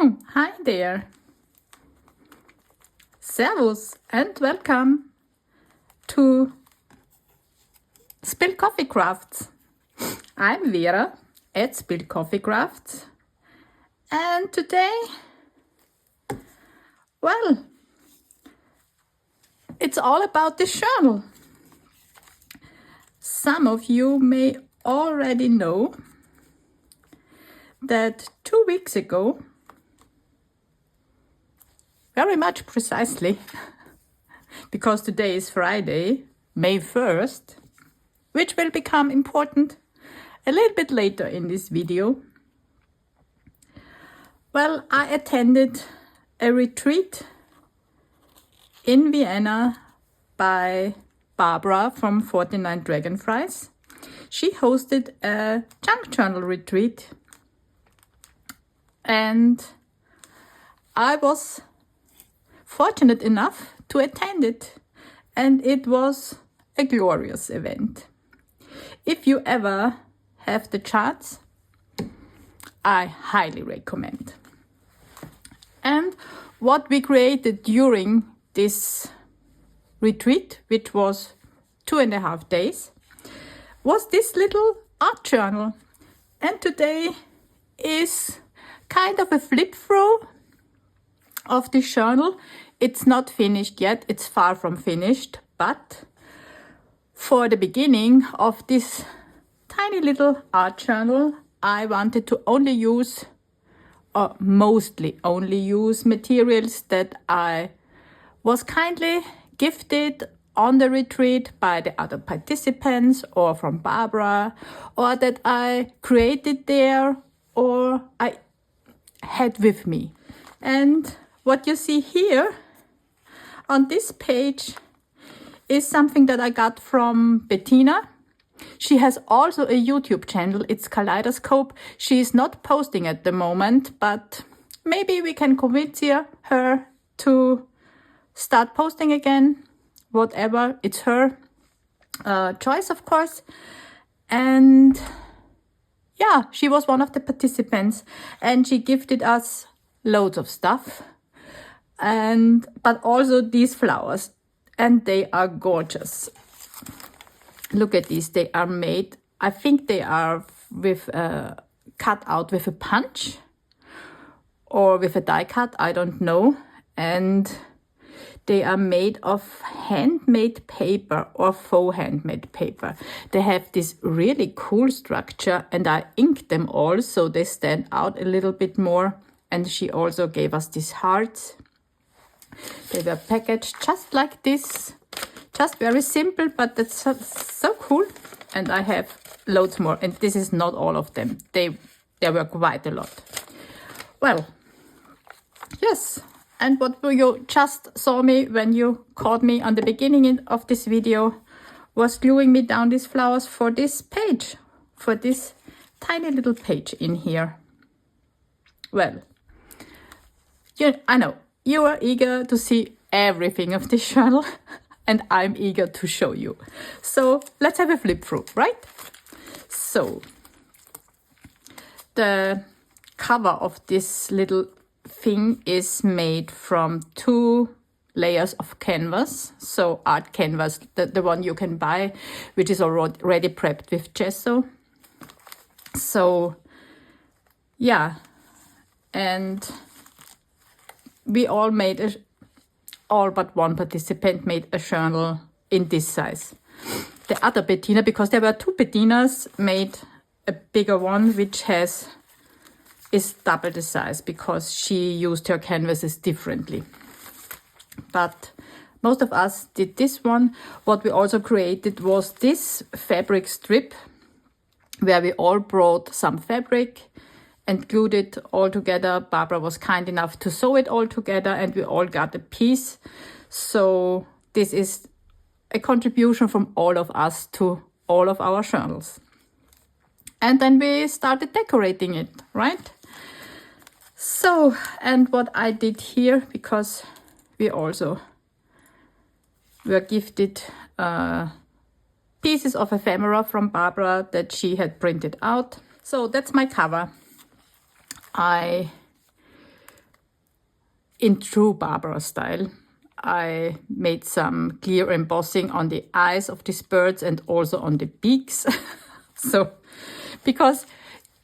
Hi there. Servus and welcome to Spilled Coffee Crafts. I'm Vera at Spilled Coffee Crafts, and today, well, it's all about the journal. Some of you may already know that 2 weeks ago, very much precisely, because today is Friday, May 1st, which will become important a little bit later in this video. Well, I attended a retreat in Vienna by Barbara from 49 Dragonflies. She hosted a junk journal retreat, and I was fortunate enough to attend it, and it was a glorious event. If you ever have the chance, I highly recommend. And what we created during this retreat, which was 2.5 days, was this little art journal. And today is kind of a flip through of the journal. It's not finished yet, it's far from finished, but for the beginning of this tiny little art journal, I wanted to only use, or mostly only use, materials that I was kindly gifted on the retreat by the other participants or from Barbara, or that I created there or I had with me. And what you see here on this page is something that I got from Bettina. She has also a YouTube channel, it's Kaleidoscope. She is not posting at the moment, but maybe we can convince her to start posting again. Whatever, it's her choice, of course. And yeah, she was one of the participants, and she gifted us loads of stuff, but also these flowers, and they are gorgeous. Look at these. They are made, I think they are with cut out with a punch or with a die cut, I don't know. And they are made of handmade paper or faux handmade paper. They have this really cool structure, and I inked them all so they stand out a little bit more. And she also gave us these hearts. They were packaged just like this. Just very simple, but that's so cool. And I have loads more, and this is not all of them. There were quite a lot. Well, yes. And what you just saw me when you caught me on the beginning of this video was gluing me down these flowers for this page, for this tiny little page in here. Well, I know you are eager to see everything of this journal, and I'm eager to show you. So let's have a flip through, right? So the cover of this little thing is made from 2 layers of canvas. So art canvas, the one you can buy, which is already prepped with gesso. So yeah, and we all made all but one participant made a journal in this size. The other Bettina, because there were 2 Bettinas, made a bigger one, which is double the size, because she used her canvases differently. But most of us did this one. What we also created was this fabric strip, where we all brought some fabric and glued it all together. Barbara was kind enough to sew it all together, and we all got a piece. So this is a contribution from all of us to all of our journals. And then we started decorating it, right? So, and what I did here, because we also were gifted pieces of ephemera from Barbara that she had printed out. So that's my cover. I in true Barbara style. I made some clear embossing on the eyes of these birds and also on the beaks. So, because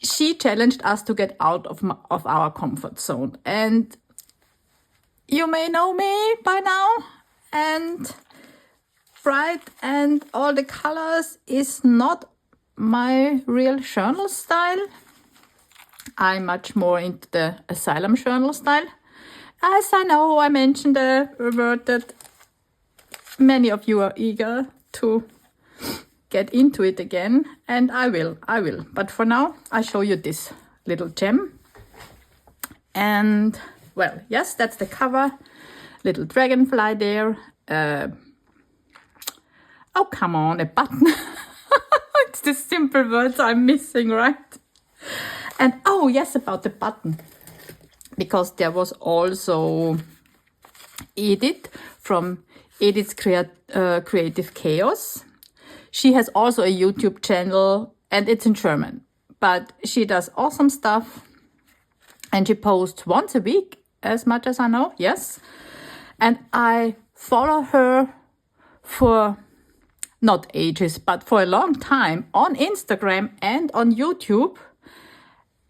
she challenged us to get out of our comfort zone. And you may know me by now. And bright and all the colors is not my real journal style. I'm much more into the asylum journal style. As I know, I mentioned a word that many of you are eager to get into it again, and I will. But for now, I show you this little gem. And, well, yes, that's the cover. Little dragonfly there. Oh, come on, a button. It's the simple words I'm missing, right? And, oh, yes, about the button. Because there was also Edith from Edith's Creative Chaos. She has also a YouTube channel, and it's in German. But she does awesome stuff. And she posts once a week, as much as I know, yes. And I follow her for not ages, but for a long time on Instagram and on YouTube.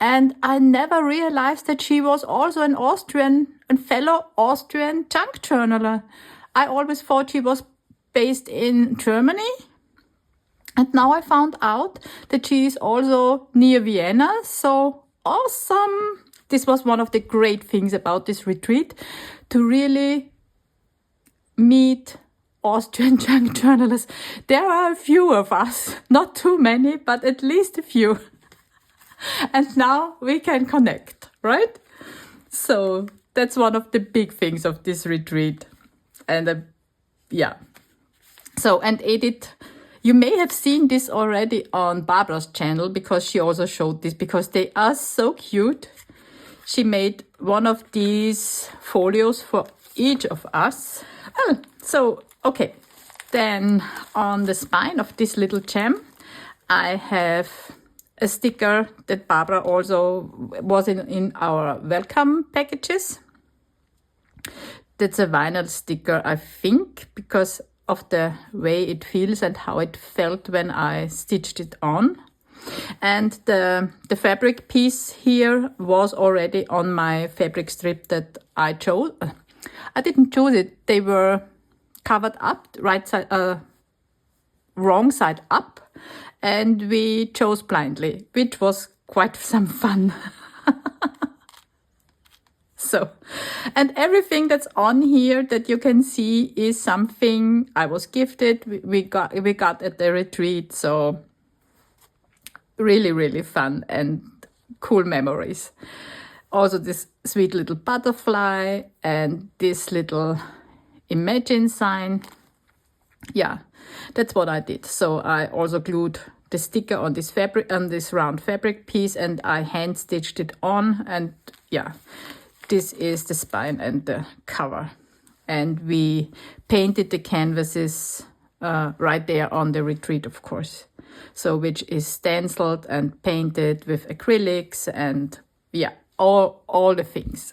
And I never realized that she was also an fellow Austrian junk journaler. I always thought she was based in Germany. And now I found out that she is also near Vienna. So awesome. This was one of the great things about this retreat, to really meet Austrian junk journalists. There are a few of us, not too many, but at least a few. And now we can connect, right? So that's one of the big things of this retreat. And yeah. So, and Edith, you may have seen this already on Barbara's channel, because she also showed this, because they are so cute. She made one of these folios for each of us. Oh, so, okay. Then on the spine of this little gem, I have a sticker that Barbara also was in our welcome packages. That's a vinyl sticker, I think, because of the way it feels and how it felt when I stitched it on. And the fabric piece here was already on my fabric strip that I chose. I didn't choose it. They were covered up, wrong side up. And we chose blindly, which was quite some fun. So, and everything that's on here that you can see is something I was gifted. We got at the retreat. So really, really fun and cool memories. Also this sweet little butterfly and this little Imagine sign. Yeah, that's what I did. So I also glued the sticker on this fabric, on this round fabric piece, and I hand stitched it on. And yeah, this is the spine and the cover. And we painted the canvases right there on the retreat, of course. So which is stenciled and painted with acrylics and yeah, all the things.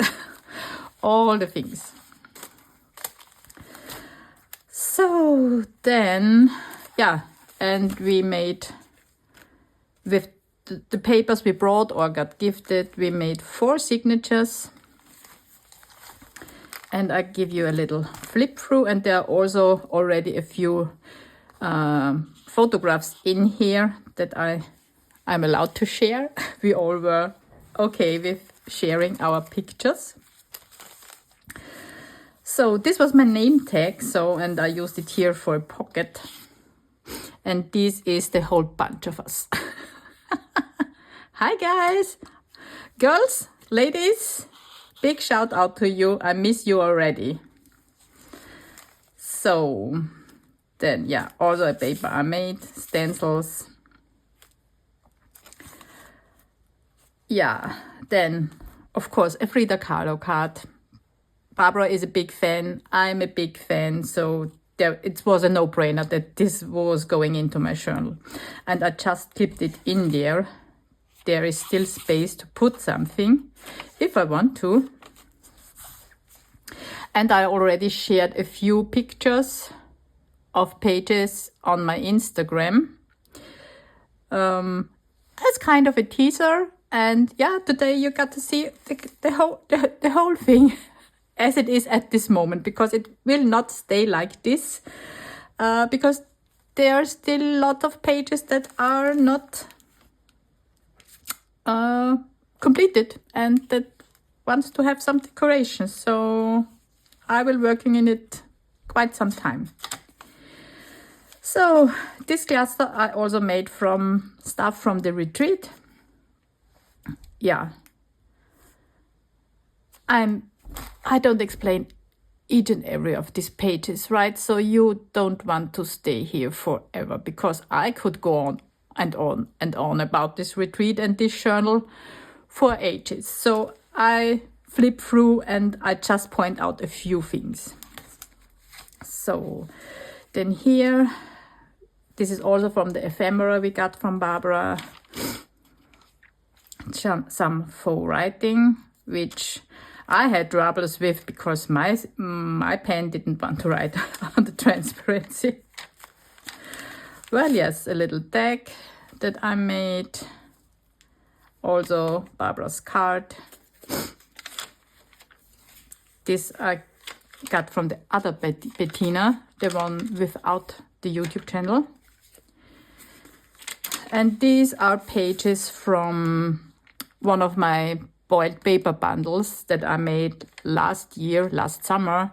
All the things. So then, yeah, and we made, with the papers we brought or got gifted, we made 4 signatures. And I give you a little flip through, and there are also already a few photographs in here that I'm allowed to share. We all were okay with sharing our pictures. So this was my name tag, and I used it here for a pocket. And this is the whole bunch of us. Hi guys, girls, ladies, big shout out to you. I miss you already. So then, yeah, also a paper I made, stencils. Yeah, then of course a Frida Kahlo card. Barbara is a big fan, I'm a big fan, so it was a no-brainer that this was going into my journal. And I just clipped it in there. There is still space to put something, if I want to. And I already shared a few pictures of pages on my Instagram as kind of a teaser. And yeah, today you got to see the whole thing as it is at this moment, because it will not stay like this, because there are still a lot of pages that are not completed and that wants to have some decoration. So I will working in it quite some time. So this cluster I also made from stuff from the retreat. Yeah, I don't explain each and every of these pages, right? So you don't want to stay here forever, because I could go on and on and on about this retreat and this journal for ages. So I flip through and I just point out a few things. So then here, this is also from the ephemera we got from Barbara. Some faux writing, which I had troubles with because my pen didn't want to write on the transparency. Well, yes, a little tag that I made. Also Barbara's card. This I got from the other Bettina, the one without the YouTube channel. And these are pages from one of my boiled paper bundles that I made last summer.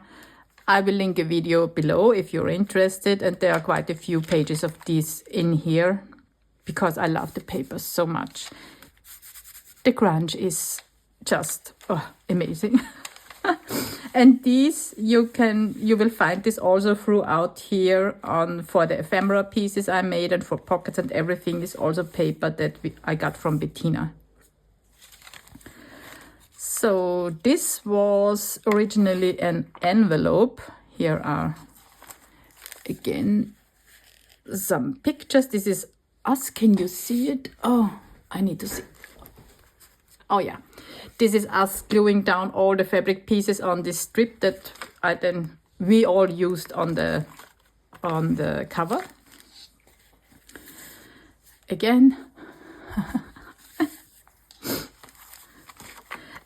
I will link a video below if you're interested, and there are quite a few pages of these in here because I love the paper so much. The crunch is just amazing. And these you will find this also throughout here for the ephemera pieces I made, and for pockets and everything is also paper that I got from Bettina. So this was originally an envelope. Here are again some pictures. This is us. Can you see it? Oh, I need to see. Oh yeah, this is us gluing down all the fabric pieces on this strip that we all used on the cover. Again.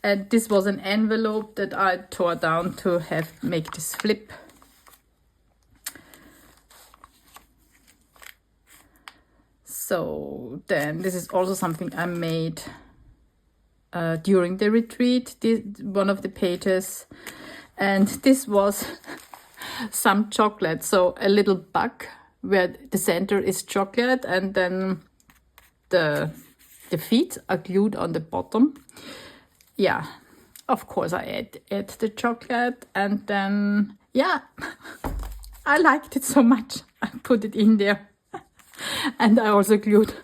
And this was an envelope that I tore down to make this flip. So then this is also something I made during the retreat, one of the pages. And this was some chocolate, so a little bug where the center is chocolate and then the feet are glued on the bottom. Yeah, of course I add the chocolate, and then, yeah, I liked it so much. I put it in there. And I also glued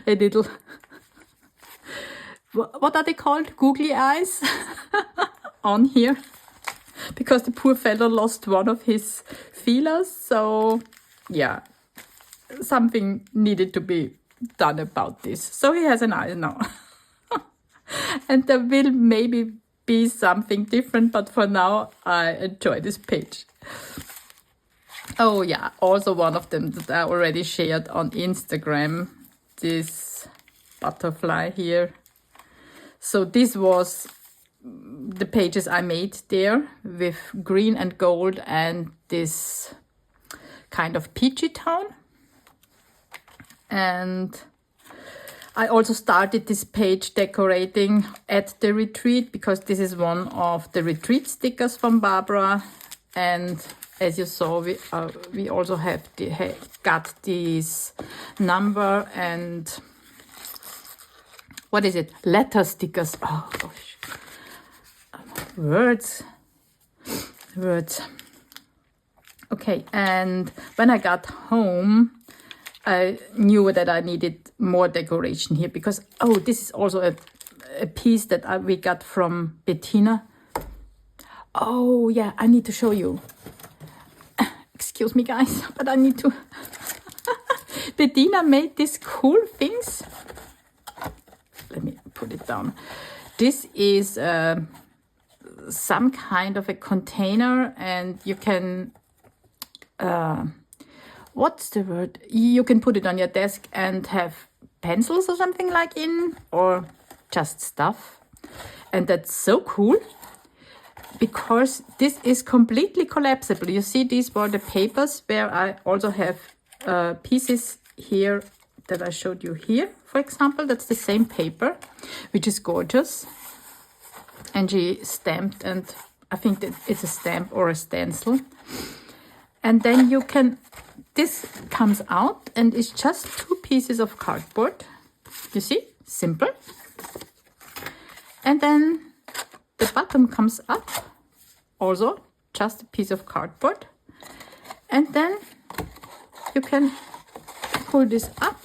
a little, what are they called? Googly eyes on here. Because the poor fellow lost one of his feelers. So, yeah, something needed to be done about this. So he has an eye now. And there will maybe be something different, but for now I enjoy this page. Oh yeah, also one of them that I already shared on Instagram, this butterfly here. So this was the pages I made there with green and gold and this kind of peachy tone. And I also started this page decorating at the retreat because this is one of the retreat stickers from Barbara. And as you saw, we also got this number and what is it? Letter stickers. Oh gosh. Words. Okay, and when I got home, I knew that I needed more decoration here because, this is also a piece that we got from Bettina. Oh yeah, I need to show you. Excuse me guys, but I need to. Bettina made these cool things. Let me put it down. This is some kind of a container, and you can, what's the word? You can put it on your desk and have pencils or something like in, or just stuff. And that's so cool because this is completely collapsible. You see, these were the papers where I also have pieces here that I showed you here, for example. That's the same paper, which is gorgeous. And she stamped, and I think that it's a stamp or a stencil. And then you can, this comes out and it's just 2 pieces of cardboard. You see, simple. And then the bottom comes up, also just a piece of cardboard. And then you can pull this up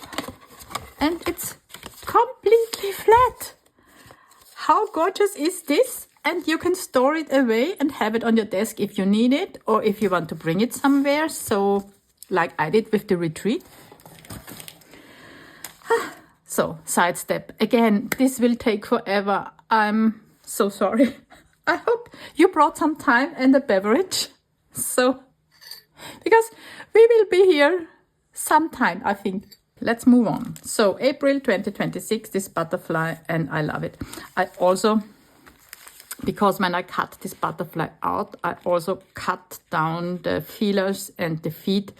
and it's completely flat. How gorgeous is this? And you can store it away and have it on your desk if you need it, or if you want to bring it somewhere. So, like I did with the retreat. So, sidestep. Again, this will take forever. I'm so sorry. I hope you brought some time and a beverage. So, because we will be here sometime, I think. Let's move on. So, April 2026, this butterfly, and I love it. I also, because when I cut this butterfly out, I also cut down the feelers and the feet,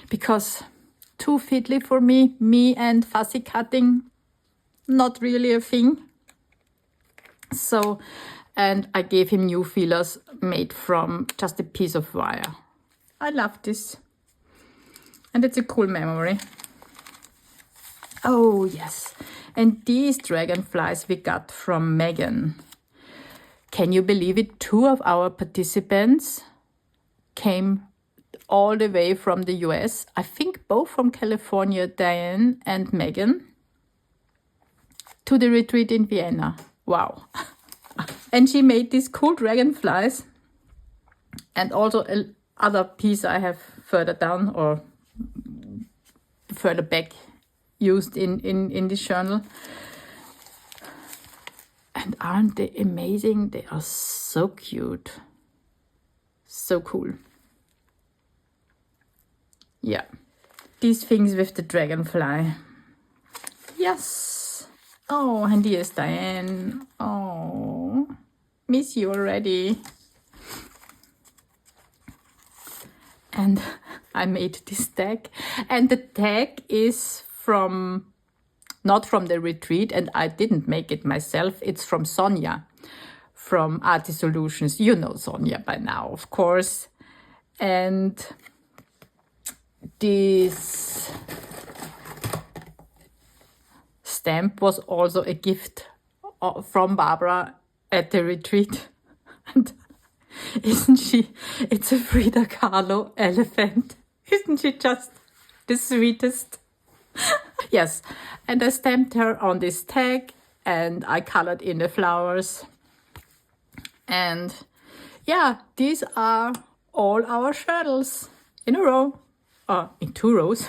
because too fiddly for me. Me and fussy cutting, not really a thing. So, and I gave him new feelers made from just a piece of wire. I love this. And it's a cool memory. Oh, yes. And these dragonflies we got from Megan. Can you believe it? 2 of our participants came all the way from the US. I think both from California, Diane and Megan, to the retreat in Vienna. Wow. And she made these cool dragonflies. And also another piece I have further down or further back used in this journal. And aren't they amazing? They are so cute. So cool. Yeah. These things with the dragonfly. Yes. Oh, and here's Diane. Oh, miss you already. And I made this tag. And the tag is from, not from the retreat, and I didn't make it myself. It's from Sonia, from Artist Solutions. You know Sonia by now, of course. And this stamp was also a gift from Barbara at the retreat. And isn't she? It's a Frida Kahlo elephant. Isn't she just the sweetest? Yes, and I stamped her on this tag and I colored in the flowers. And yeah, these are all our journals in a row, or in 2 rows.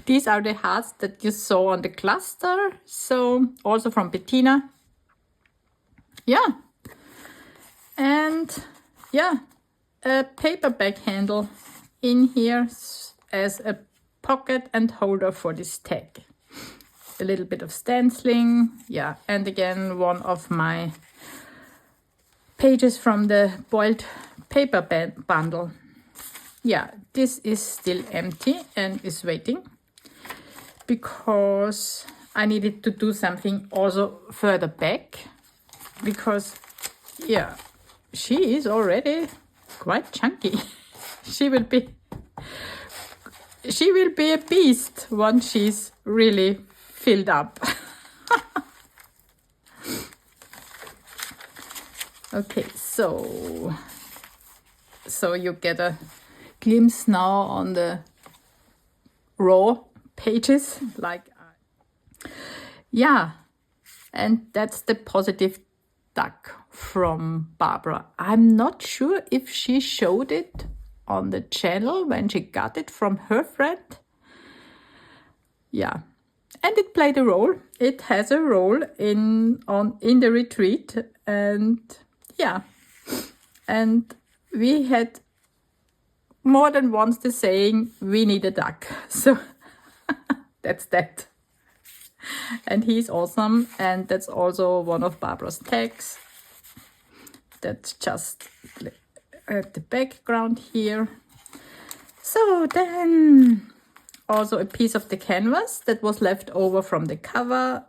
These are the hearts that you saw on the cluster, so also from Bettina. Yeah, and yeah, a paperback handle in here as a pocket and holder for this tag. A little bit of stenciling, yeah, and again one of my pages from the boiled paper bundle. Yeah, this is still empty and is waiting because I needed to do something also further back, because yeah, she is already quite chunky. She will be a beast once she's really filled up. Okay, so you get a glimpse now on the raw pages, like yeah, and that's the positive duck from Barbara. I'm not sure if she showed it on the channel when she got it from her friend. Yeah, and it played a role. It has a role in the retreat, and yeah, and we had more than once the saying, we need a duck. So that's that. And he's awesome. And that's also one of Barbara's tags. That's just at the background here. So then also a piece of the canvas that was left over from the cover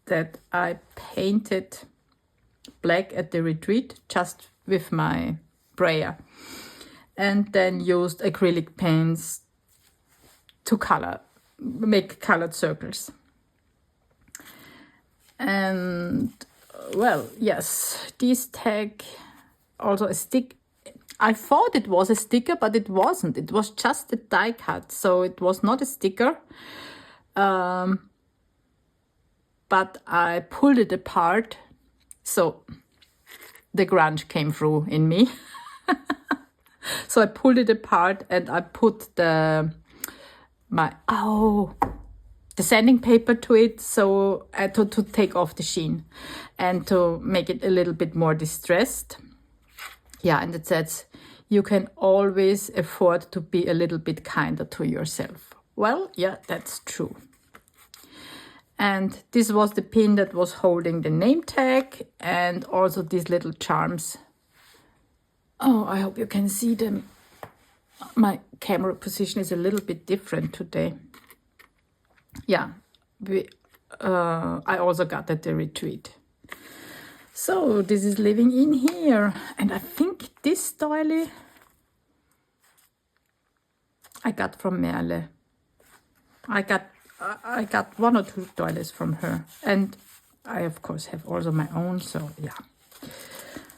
that I painted black at the retreat just with my brayer, and then used acrylic paints to make colored circles. And well, yes, this tag, also a stick. I thought it was a sticker, but it wasn't. It was just a die cut, so it was not a sticker. But I pulled it apart, so the grunge came through in me. So I pulled it apart and I put the sanding paper to it, so to take off the sheen and to make it a little bit more distressed. Yeah, and it says, you can always afford to be a little bit kinder to yourself. Well, yeah, that's true. And this was the pin that was holding the name tag, and also these little charms. Oh, I hope you can see them. My camera position is a little bit different today. Yeah, I also got at the retreat. So this is living in here. And I think this doily I got from Merle. I got 1 or 2 doilies from her. And I, of course, have also my own, so yeah.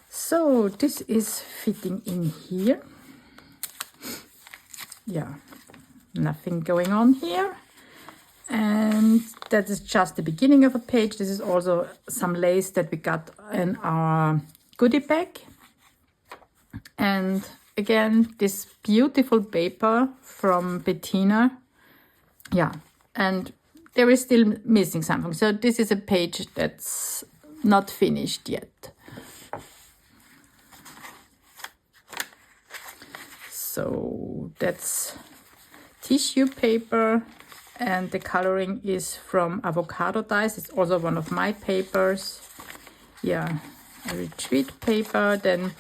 So this is fitting in here. Yeah, nothing going on here. And that is just the beginning of a page. This is also some lace that we got in our goodie bag. And again, this beautiful paper from Bettina. Yeah, and there is still missing something. So this is a page that's not finished yet. So that's tissue paper, and the coloring is from avocado dies. It's also one of my papers. Yeah, a retreat paper. Then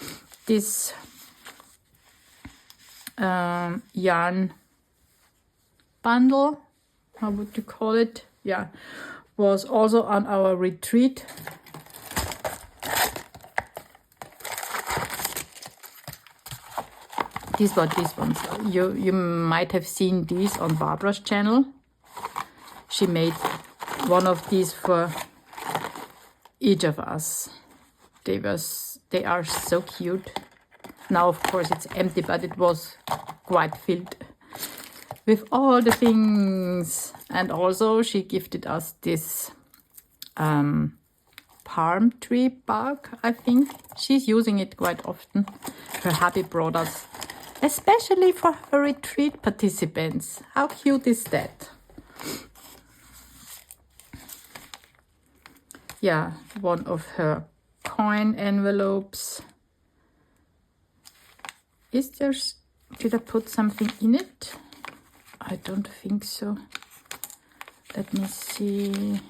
this yarn bundle, how would you call it? Yeah, was also on our retreat. These were these ones. You might have seen these on Barbara's channel. She made one of these for each of us. They are so cute. Now, of course, it's empty, but it was quite filled with all the things. And also, she gifted us this palm tree bark, I think. She's using it quite often. Her hubby brought us, especially for her retreat participants. How cute is that? Yeah, one of her coin envelopes. Did I put something in it? I don't think so. Let me see.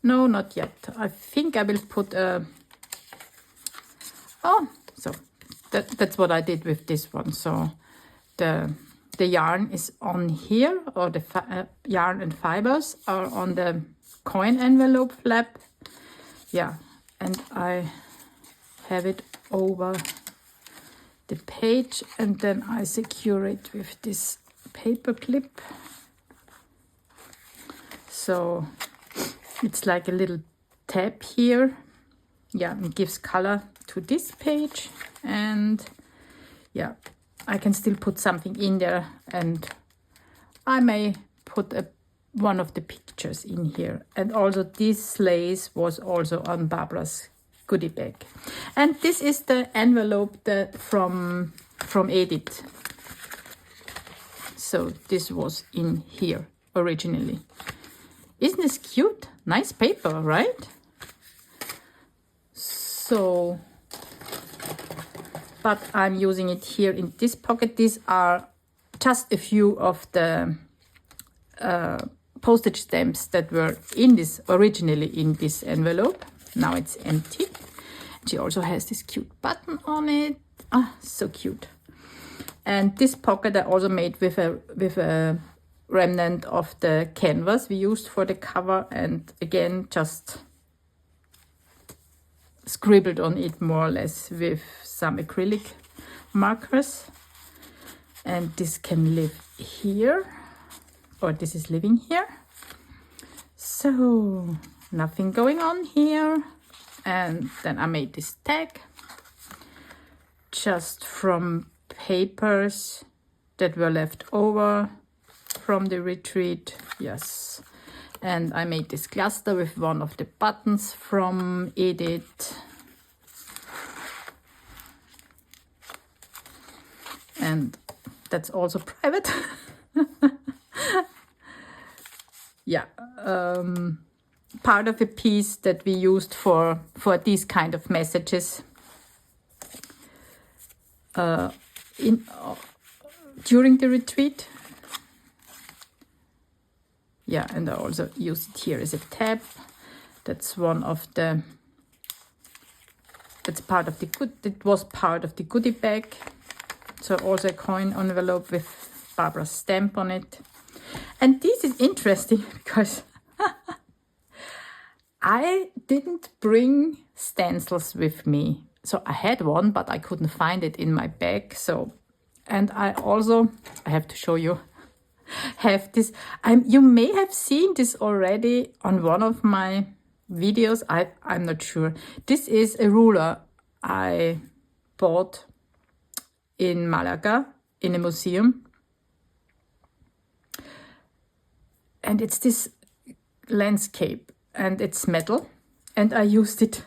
No, not yet. I think I will put a... Oh, so that's what I did with this one. So the yarn is on here, or the yarn and fibers are on the coin envelope flap. Yeah, and I have it over the page, and then I secure it with this paper clip. So it's like a little tab here. Yeah, it gives color to this page, and yeah, I can still put something in there, and I may put one of the pictures in here. And also this lace was also on Barbara's goodie bag. And this is the envelope from Edith. So this was in here originally. Isn't this cute? Nice paper, right? So but I'm using it here in this pocket. These are just a few of the postage stamps that were originally in this envelope. Now it's empty. She also has this cute button on it. Ah, so cute. And this pocket I also made with a remnant of the canvas we used for the cover, and again just scribbled on it more or less with some acrylic markers. And this can live here, or this is living here. So nothing going on here. And then I made this tag just from papers that were left over from the retreat. Yes. And I made this cluster with one of the buttons from Edith. And that's also private. Yeah. Part of a piece that we used for these kind of messages during the retreat. Yeah, and I also used it here as a tab. That's one of the. That's part of the It was part of the goodie bag. So also a coin envelope with Barbara's stamp on it. And this is interesting because I didn't bring stencils with me. So I had one, but I couldn't find it in my bag. So, and I have to show you, have this. You may have seen this already on one of my videos. I'm not sure. This is a ruler I bought in Malaga in a museum. And it's this landscape. And it's metal, and I used it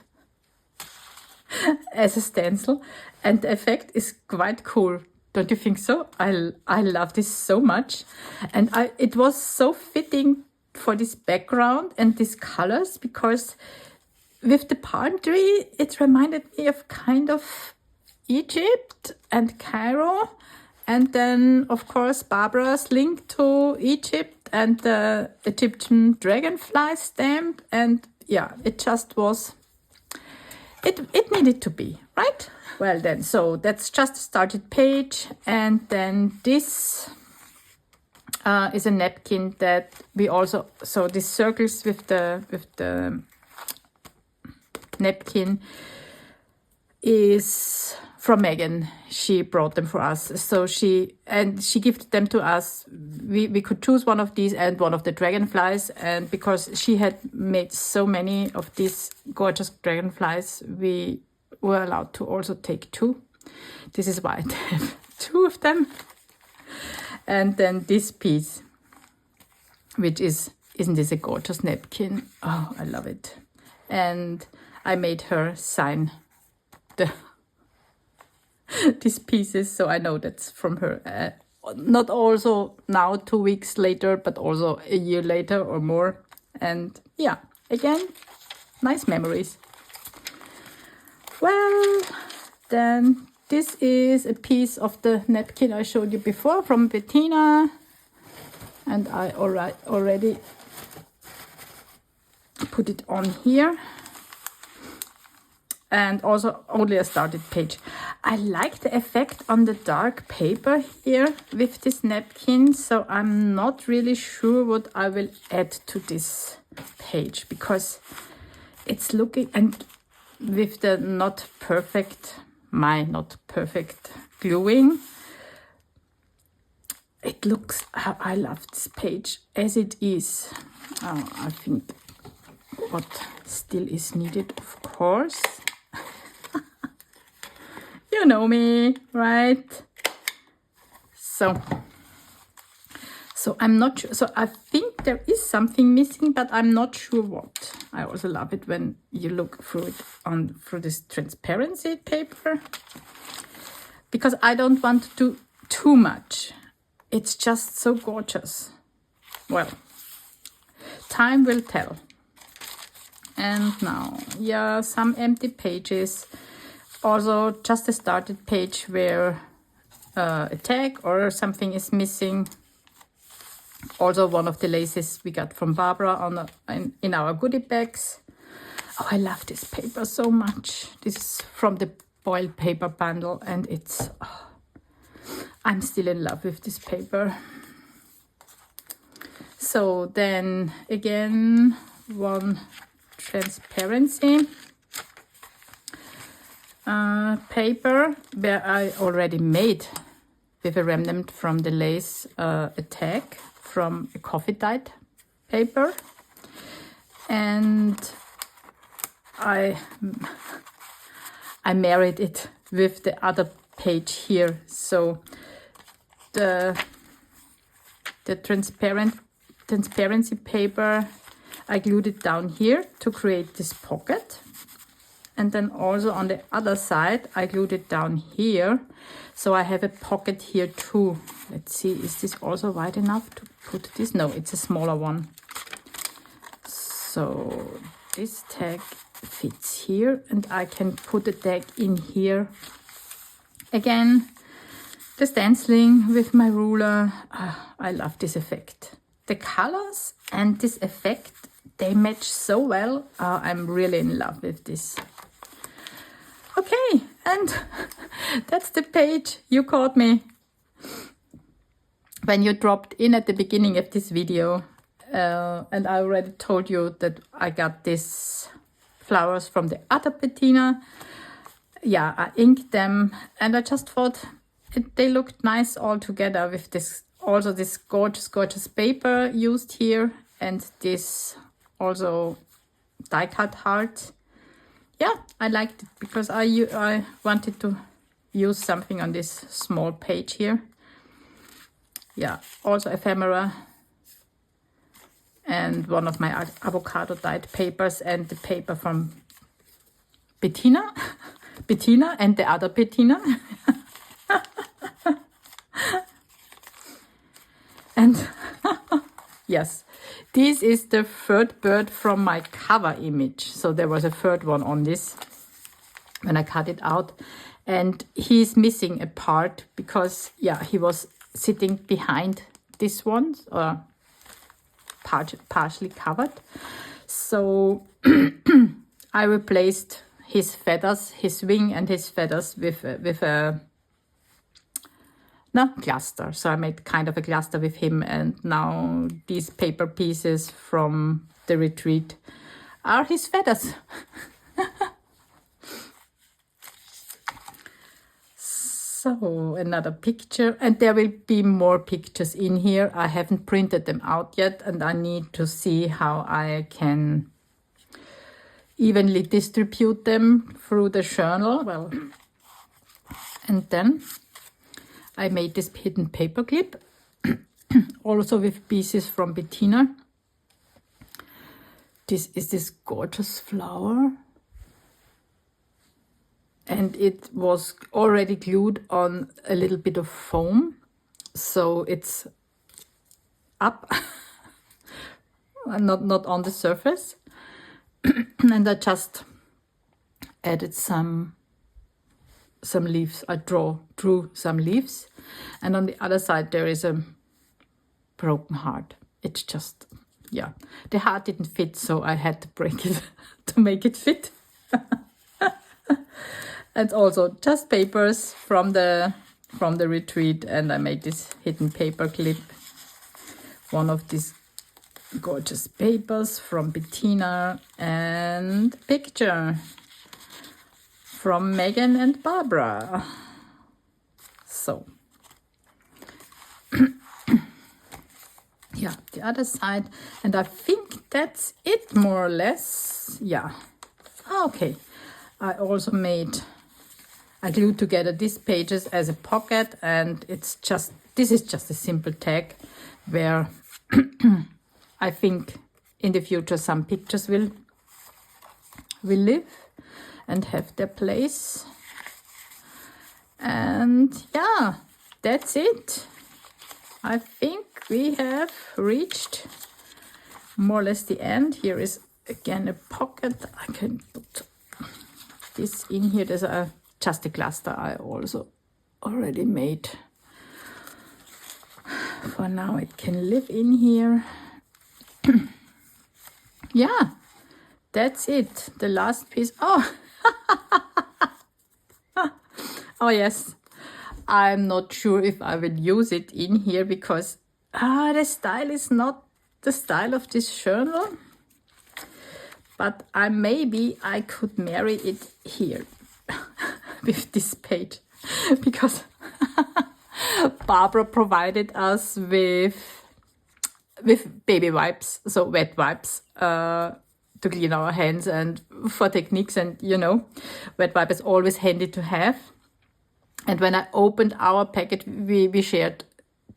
as a stencil, and the effect is quite cool. Don't you think so? I love this so much, and it was so fitting for this background and these colors, because with the palm tree it reminded me of kind of Egypt and Cairo, and then of course Barbara's link to Egypt and the Egyptian dragonfly stamp, and yeah, it just was, it needed to be, right? Well then, so that's just a started page, and then this is a napkin that we also, so these circles with the napkin is from Megan. She brought them for us. So she gifted them to us. We could choose one of these and one of the dragonflies. And because she had made so many of these gorgeous dragonflies, we were allowed to also take two. This is why I have two of them. And then this piece, which isn't this a gorgeous napkin? Oh, I love it. And I made her sign these pieces, so I know that's from her. Not also now 2 weeks later, but also a year later or more. And yeah, again, nice memories. Well, then this is a piece of the napkin I showed you before from Bettina, and I already put it on here. And also only a started page. I like the effect on the dark paper here with this napkin, so I'm not really sure what I will add to this page, because it's looking, and with the not perfect gluing, it looks, I love this page as it is. I think what still is needed, of course. You know me, right? So I'm not sure. So I think there is something missing, but I'm not sure what. I also love it when you look through it through this transparency paper, because I don't want to do too much. It's just so gorgeous. Well, time will tell. And now, yeah, some empty pages. Also just a started page where a tag or something is missing. Also one of the laces we got from Barbara in our goodie bags. Oh, I love this paper so much. This is from the boiled paper bundle, and it's... Oh, I'm still in love with this paper. So then again, one transparency paper where I already made with a remnant from the lace a tag from a coffee dyed paper, and I married it with the other page here. So the transparency paper, I glued it down here to create this pocket. And then also on the other side, I glued it down here. So I have a pocket here too. Let's see, is this also wide enough to put this? No, it's a smaller one. So this tag fits here, and I can put the tag in here. Again, the stenciling with my ruler. I love this effect. The colors and this effect, they match so well. I'm really in love with this. Okay, and that's the page you caught me when you dropped in at the beginning of this video. And I already told you that I got these flowers from the other patina. Yeah, I inked them, and I just thought they looked nice all together with this, also this gorgeous paper used here, and this also die cut heart. Yeah, I liked it because I wanted to use something on this small page here. Yeah, also ephemera, and one of my avocado dyed papers, and the paper from Bettina and the other Bettina. And yes, this is the third bird from my cover image. So there was a third one on this when I cut it out, and he's missing a part because, yeah, he was sitting behind this one, or partially covered. So I replaced his feathers, his wing and his feathers with a cluster. So I made kind of a cluster with him, and now these paper pieces from the retreat are his feathers. So another picture, and there will be more pictures in here. I haven't printed them out yet, and I need to see how I can evenly distribute them through the journal. Well, and then I made this hidden paper clip, also with pieces from Bettina. This is this gorgeous flower, and it was already glued on a little bit of foam, so it's up, not on the surface. And I just added some leaves. I drew some leaves, and on the other side there is a broken heart. It's just, yeah, the heart didn't fit, so I had to break it to make it fit. And also just papers from the retreat, and I made this hidden paper clip, one of these gorgeous papers from Bettina, and picture from Megan and Barbara. So yeah, the other side, and I think that's it more or less. Yeah, okay. I also I glued together these pages as a pocket, and this is just a simple tag where I think in the future some pictures will live and have their place. And yeah, that's it. I think we have reached more or less the end. Here is again a pocket. I can put this in here. There's a just a cluster I also already made. For now it can live in here. Yeah, that's it. The last piece. Oh, oh yes. I'm not sure if I will use it in here because the style is not the style of this journal. But maybe I could marry it here with this page because Barbara provided us with baby wipes, so wet wipes to clean our hands and for techniques, and you know, wet wipe is always handy to have. And when I opened our packet, we shared,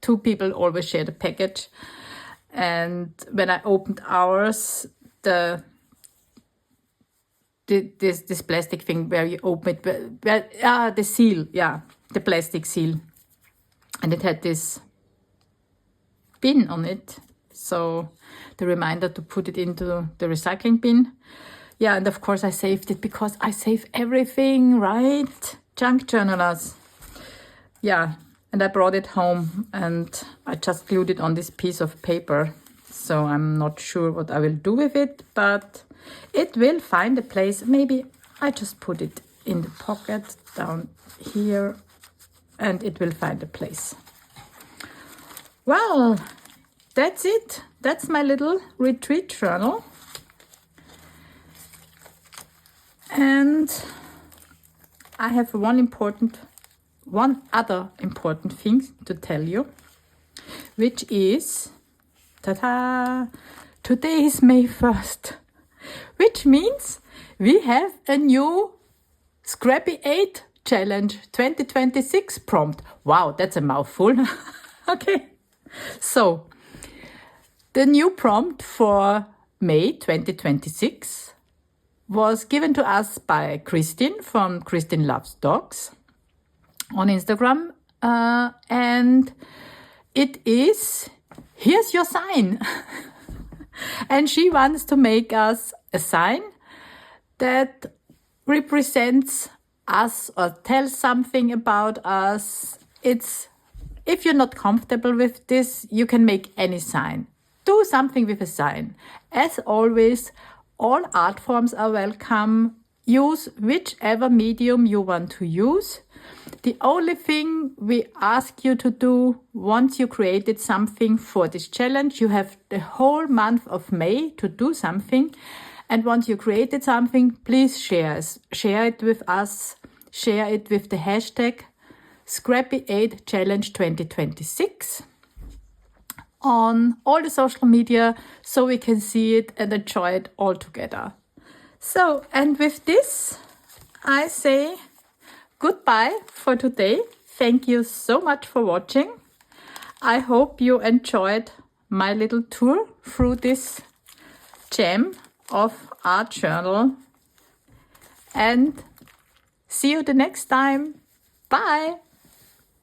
2 people always share the package. And when I opened ours, this plastic thing where you open it, the seal, yeah, the plastic seal. And it had this bin on it. So the reminder to put it into the recycling bin. Yeah, and of course I saved it because I save everything, right? Junk journalers. Yeah, and I brought it home and I just glued it on this piece of paper. So I'm not sure what I will do with it, but it will find a place. Maybe I just put it in the pocket down here and it will find a place. Well, that's it. That's my little retreat journal. And I have one other important thing to tell you, which is, ta-da, today is May 1st, which means we have a new Scrappy 8 Challenge 2026 prompt. Wow, that's a mouthful. Okay, so the new prompt for May 2026 was given to us by Christine from Christine Loves Dogs on Instagram, and it is, here's your sign. And she wants to make us a sign that represents us or tells something about us. If you're not comfortable with this, you can make any sign. Do something with a sign. As always, all art forms are welcome. Use whichever medium you want to use. The only thing we ask you to do, once you created something for this challenge, you have the whole month of May to do something. And once you created something, please share it with us. Share it with the hashtag Scrappy8 Challenge 2026 on all the social media so we can see it and enjoy it all together. So, and with this, I say goodbye for today. Thank you so much for watching. I hope you enjoyed my little tour through this gem of art journal. And see you the next time. Bye.